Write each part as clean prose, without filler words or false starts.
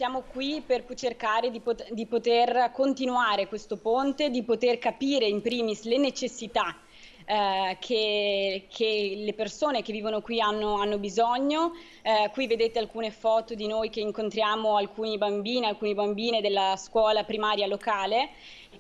Siamo qui per cercare di poter continuare questo ponte, di poter capire in primis le necessità che le persone che vivono qui hanno bisogno. Qui vedete alcune foto di noi che incontriamo alcuni bambini, alcune bambine della scuola primaria locale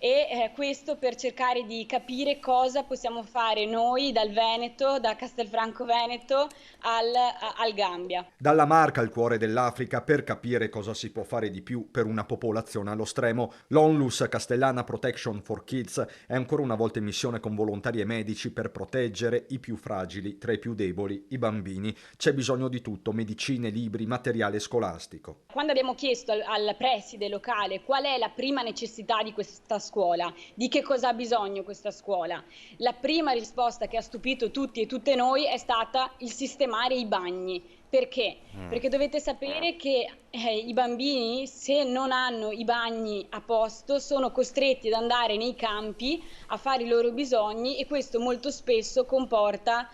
e questo per cercare di capire cosa possiamo fare noi dal Veneto, da Castelfranco Veneto al Gambia. Dalla Marca al cuore dell'Africa per capire cosa si può fare di più per una popolazione allo stremo, l'Onlus Castellana Protection for Kids è ancora una volta in missione con volontari e medici per proteggere i più fragili, tra i più deboli, i bambini. C'è bisogno di tutto, medicine, libri, materiale scolastico. Quando abbiamo chiesto al preside locale qual è la prima necessità di questa scuola, di che cosa ha bisogno questa scuola, la prima risposta che ha stupito tutti e tutte noi è stata il sistemare i bagni. Perché? Perché dovete sapere che i bambini, se non hanno i bagni a posto, sono costretti ad andare nei campi a fare i loro bisogni e questo molto spesso comporta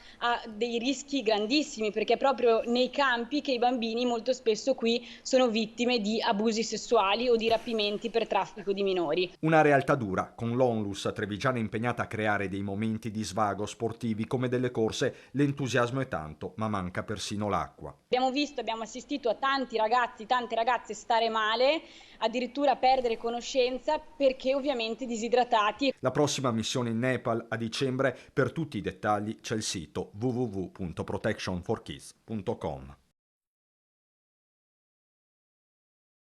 dei rischi grandissimi, perché è proprio nei campi che i bambini molto spesso qui sono vittime di abusi sessuali o di rapimenti per traffico di minori. Una realtà dura, con l'Onlus trevigiana impegnata a creare dei momenti di svago sportivi come delle corse, l'entusiasmo è tanto, ma manca persino l'acqua. Abbiamo assistito a tanti ragazzi, tante ragazze stare male, addirittura perdere conoscenza perché ovviamente disidratati. La prossima missione in Nepal a dicembre, per tutti i dettagli c'è il sito www.protectionforkids.com.